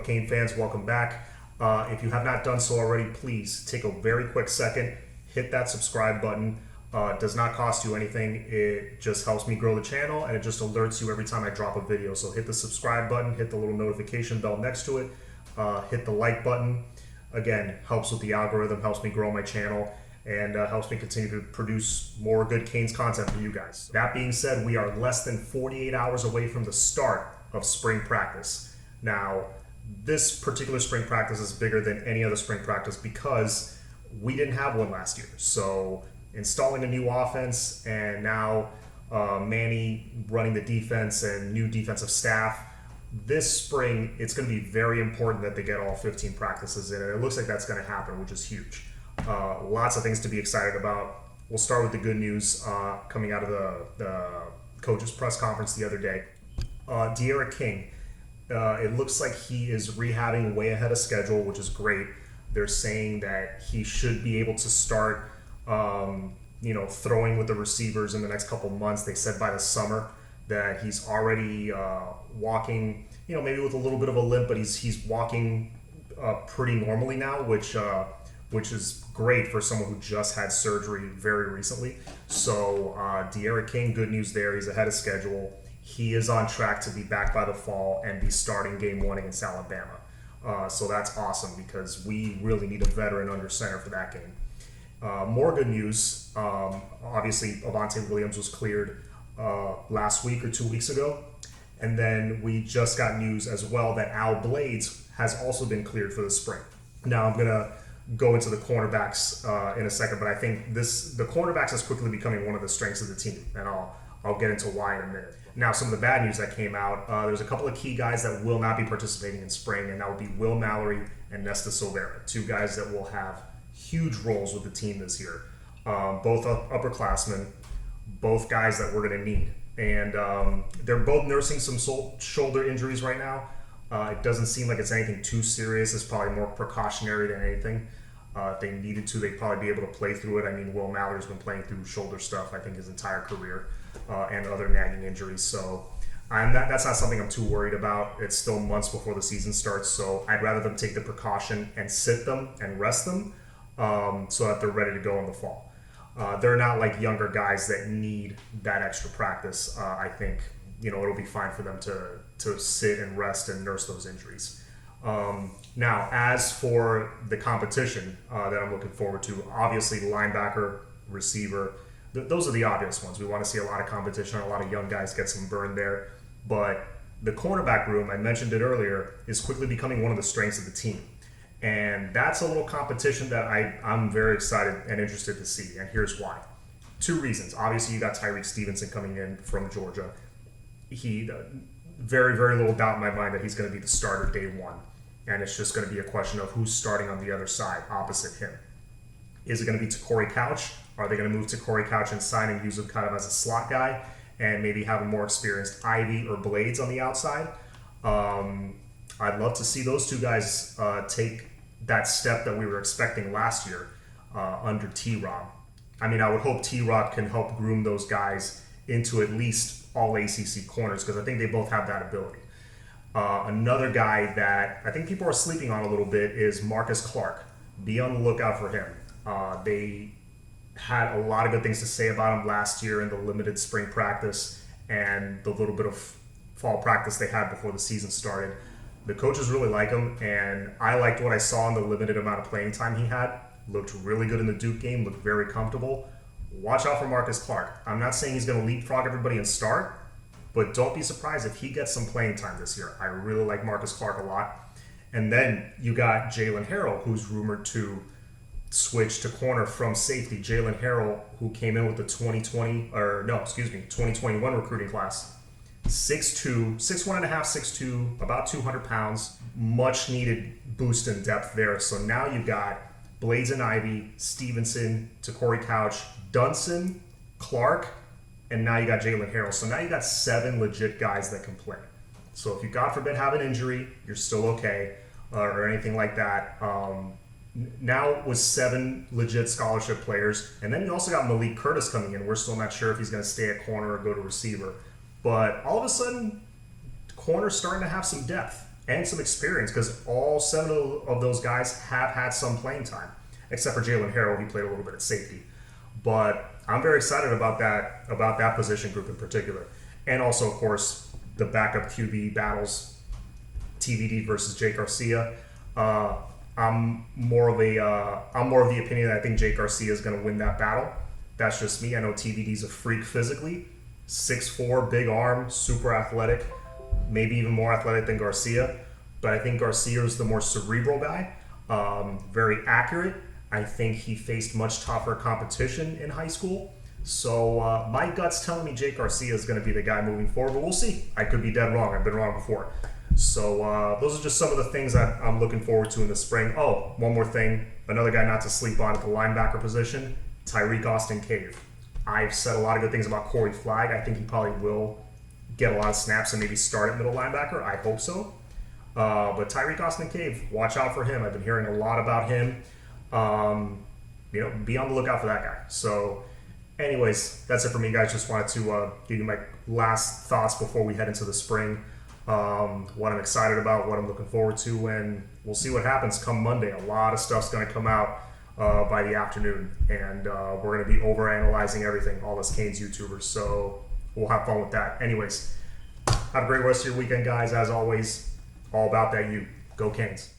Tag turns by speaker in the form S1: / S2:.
S1: Cane fans, welcome back. If you have not done so already, please take a very quick second, hit that subscribe button. It does not cost you anything. It just helps me grow the channel, and it just alerts you every time I drop a video. So hit the subscribe button, hit the little notification bell next to it, hit the like button. Again, helps with the algorithm, helps me grow my channel, and helps me continue to produce more good Canes content for you guys. That being said, we are less than 48 hours away from the start of spring practice. Now, this particular spring practice is bigger than any other spring practice because we didn't have one last year. So installing a new offense and now Manny running the defense and new defensive staff, this spring it's going to be very important that they get all 15 practices in, and it looks like that's going to happen, which is huge. Lots of things to be excited about. We'll start with the good news coming out of the coaches press conference the other day. Diera King, it looks like he is rehabbing way ahead of schedule, which is great. They're saying that he should be able to start throwing with the receivers in the next couple months. They said by the summer that he's already walking, maybe with a little bit of a limp, but he's walking pretty normally now, which is great for someone who just had surgery very recently. So Diera King, good news there. He's ahead of schedule. He is on track to be back by the fall and be starting game 1 against Alabama. So that's awesome because we really need a veteran under center for that game. More good news. Obviously, Avante Williams was cleared last week or 2 weeks ago. And then we just got news as well that Al Blades has also been cleared for the spring. Now I'm going to go into the cornerbacks in a second, but I think the cornerbacks is quickly becoming one of the strengths of the team, and I'll get into why in a minute. Now, some of the bad news that came out, there's a couple of key guys that will not be participating in spring, and that would be Will Mallory and Nesta Silvera, two guys that will have huge roles with the team this year. Both upperclassmen, both guys that we're going to need. And they're both nursing some shoulder injuries right now. It doesn't seem like it's anything too serious. It's probably more precautionary than anything. If they needed to, they'd probably be able to play through it. I mean, Will Mallory's been playing through shoulder stuff, I think, his entire career, and other nagging injuries. So that's not something I'm too worried about. It's still months before the season starts, so I'd rather them take the precaution and sit them and rest them so that they're ready to go in the fall. They're not like younger guys that need that extra practice. I think it'll be fine for them to sit and rest and nurse those injuries. Now, as for the competition that I'm looking forward to, obviously linebacker, receiver, those are the obvious ones. We want to see a lot of competition, a lot of young guys get some burn there. But the cornerback room, I mentioned it earlier, is quickly becoming one of the strengths of the team. And that's a little competition that I'm very excited and interested to see. And here's why. 2 reasons. Obviously, you got Tyreke Stevenson coming in from Georgia. He, very, very little doubt in my mind that he's going to be the starter day 1. And it's just going to be a question of who's starting on the other side opposite him. Is it going to be Corey Couch? Are they going to move to Corey Couch and sign and use him kind of as a slot guy and maybe have a more experienced Ivy or Blades on the outside? I'd love to see those 2 guys take that step that we were expecting last year under T-Rob. I mean, I would hope T-Rob can help groom those guys into at least all ACC corners because I think they both have that ability. Another guy that I think people are sleeping on a little bit is Marcus Clark. Be on the lookout for him. They had a lot of good things to say about him last year in the limited spring practice and the little bit of fall practice they had before the season started. The coaches really like him, and I liked what I saw in the limited amount of playing time he had. Looked really good in the Duke game, looked very comfortable. Watch out for Marcus Clark. I'm not saying he's going to leapfrog everybody and start, but don't be surprised if he gets some playing time this year. I really like Marcus Clark a lot. And then you got Jalen Harrell, who's rumored to switch to corner from safety. Jalen Harrell, who came in with the 2021 recruiting class. 6'2", 6'1.5", 6'2", about 200 pounds. Much needed boost in depth there. So now you've got Blades and Ivy, Stevenson, Corey Couch, Dunson, Clark, and now you got Jalen Harrell. So now you got 7 legit guys that can play. So if you, God forbid, have an injury, you're still okay, or anything like that. Now with 7 legit scholarship players, and then you also got Malik Curtis coming in. We're still not sure if he's going to stay at corner or go to receiver. But all of a sudden, corner's starting to have some depth. and some experience because all 7 of those guys have had some playing time, except for Jalen Harrell. He played a little bit at safety. But I'm very excited about that position group in particular. And also, of course, the backup QB battles, TVD versus Jake Garcia. I'm more of the opinion that I think Jake Garcia is going to win that battle. That's just me. I know TVD's a freak physically, 6'4", big arm, super athletic, maybe even more athletic than Garcia. But I think Garcia is the more cerebral guy, very accurate. I think he faced much tougher competition in high school. So my gut's telling me Jake Garcia is going to be the guy moving forward, but we'll see. I could be dead wrong. I've been wrong before. So those are just some of the things that I'm looking forward to in the spring. Oh, one more thing. Another guy not to sleep on at the linebacker position, Tyreke Cave. I've said a lot of good things about Corey Flagg. I think he probably will get a lot of snaps and maybe start at middle linebacker. I hope so. But Tyreke Cave, watch out for him. I've been hearing a lot about him. Be on the lookout for that guy. So anyways, that's it for me, guys. Just wanted to give you my last thoughts before we head into the spring. What I'm excited about, what I'm looking forward to, and we'll see what happens come Monday. A lot of stuff's going to come out by the afternoon, and we're going to be overanalyzing everything, all us Canes YouTubers. So we'll have fun with that. Anyways, have a great rest of your weekend, guys. As always, all about that U. Go Canes.